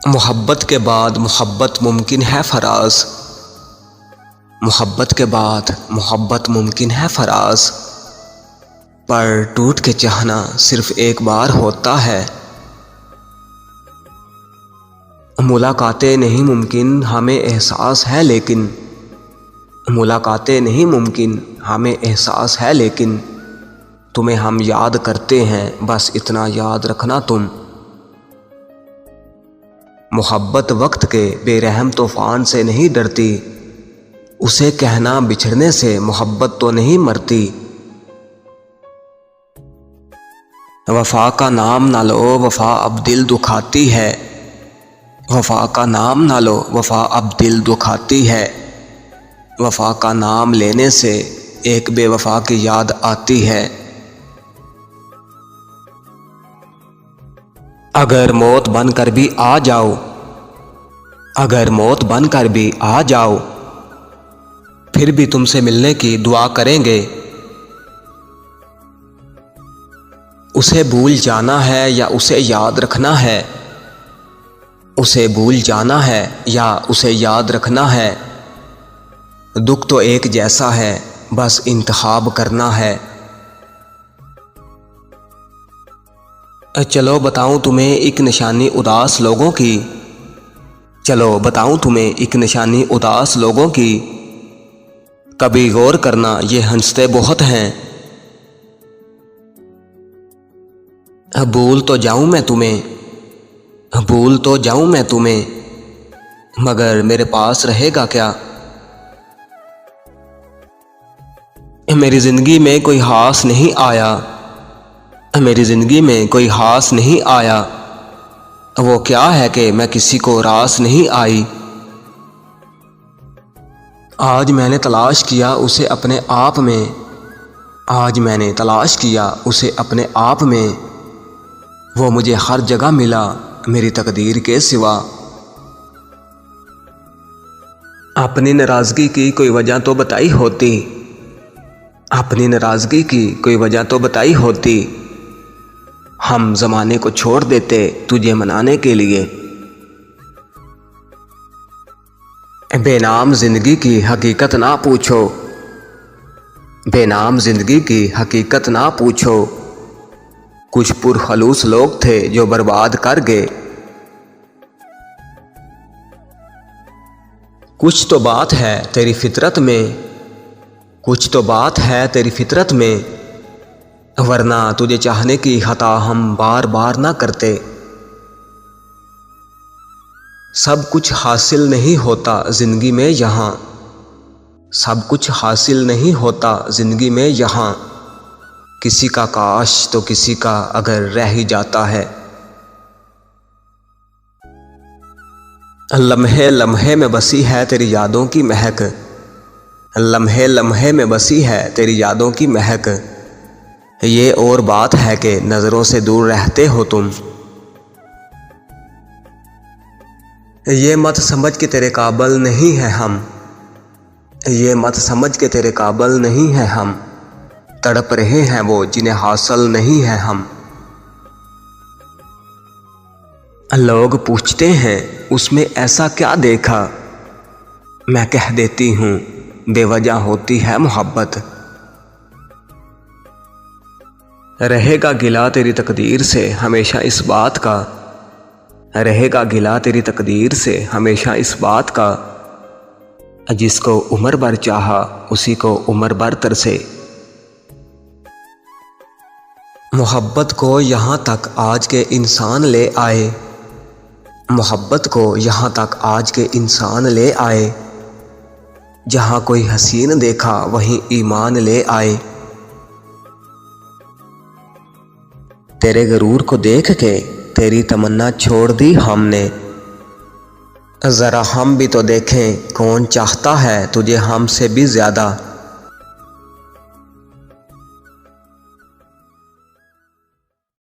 मोहब्बत के बाद मोहब्बत मुमकिन है फराज। मोहब्बत के बाद मोहब्बत मुमकिन है फराज, पर टूट के चाहना सिर्फ एक बार होता है। मुलाकातें नहीं मुमकिन हमें एहसास है, लेकिन मुलाकातें नहीं मुमकिन हमें एहसास है, लेकिन तुम्हें हम याद करते हैं, बस इतना याद रखना तुम। मोहब्बत वक्त के बेरहम तूफान से नहीं डरती, उसे कहना बिछड़ने से मोहब्बत तो नहीं मरती। वफा का नाम ना लो, वफा अब दिल दुखाती है। वफा का नाम ना लो, वफा अब दिल दुखाती है। वफा का नाम लेने से एक बेवफा की याद आती है। अगर मौत बनकर भी आ जाओ, अगर मौत बनकर भी आ जाओ, फिर भी तुमसे मिलने की दुआ करेंगे। उसे भूल जाना है या उसे याद रखना है, उसे भूल जाना है या उसे याद रखना है। दुख तो एक जैसा है, बस इंतखाब करना है। चलो बताऊं तुम्हें एक निशानी उदास लोगों की, चलो बताऊं तुम्हें एक निशानी उदास लोगों की। कभी गौर करना ये हंसते बहुत हैं। भूल तो जाऊं मैं तुम्हें, भूल तो जाऊं मैं तुम्हें, मगर मेरे पास रहेगा क्या। मेरी ज़िंदगी में कोई हास नहीं आया, मेरी ज़िंदगी में कोई हास नहीं आया। वो क्या है कि मैं किसी को रास नहीं आई। आज मैंने तलाश किया उसे अपने आप में, आज मैंने तलाश किया उसे अपने आप में। वो मुझे हर जगह मिला मेरी तकदीर के सिवा। अपनी नाराज़गी की कोई वजह तो बताई होती, अपनी नाराज़गी की कोई वजह तो बताई होती। हम ज़माने को छोड़ देते तुझे मनाने के लिए। बेनाम ज़िंदगी की हकीकत ना पूछो, बेनाम ज़िंदगी की हकीकत ना पूछो। कुछ पुरखलूस लोग थे जो बर्बाद कर गए। कुछ तो बात है तेरी फितरत में, कुछ तो बात है तेरी फितरत में, वरना तुझे चाहने की खता हम बार बार ना करते। सब कुछ हासिल नहीं होता ज़िंदगी में यहाँ, सब कुछ हासिल नहीं होता ज़िंदगी में यहाँ। किसी का काश तो किसी का अगर रह ही जाता है। लम्हे लम्हे में बसी है तेरी यादों की महक, लम्हे लम्हे में बसी है तेरी यादों की महक। ये और बात है कि नज़रों से दूर रहते हो तुम। ये मत समझ के तेरे काबिल नहीं है हम, ये मत समझ के तेरे काबिल नहीं है हम। तड़प रहे हैं वो जिन्हें हासिल नहीं है हम। लोग पूछते हैं उसमें ऐसा क्या देखा, मैं कह देती हूँ बेवजह होती है मोहब्बत। रहेगा गिला तेरी तकदीर से हमेशा इस बात का, रहेगा गिला तेरी तकदीर से हमेशा इस बात का। जिसको उम्र भर चाहा उसी को उम्र भर तरसे। मोहब्बत को यहाँ तक आज के इंसान ले आए, मोहब्बत को यहाँ तक आज के इंसान ले आए। जहाँ कोई हसीन देखा वहीं ईमान ले आए। तेरे गरूर को देख के तेरी तमन्ना छोड़ दी हमने। ज़रा हम भी तो देखें कौन चाहता है तुझे हमसे भी ज़्यादा।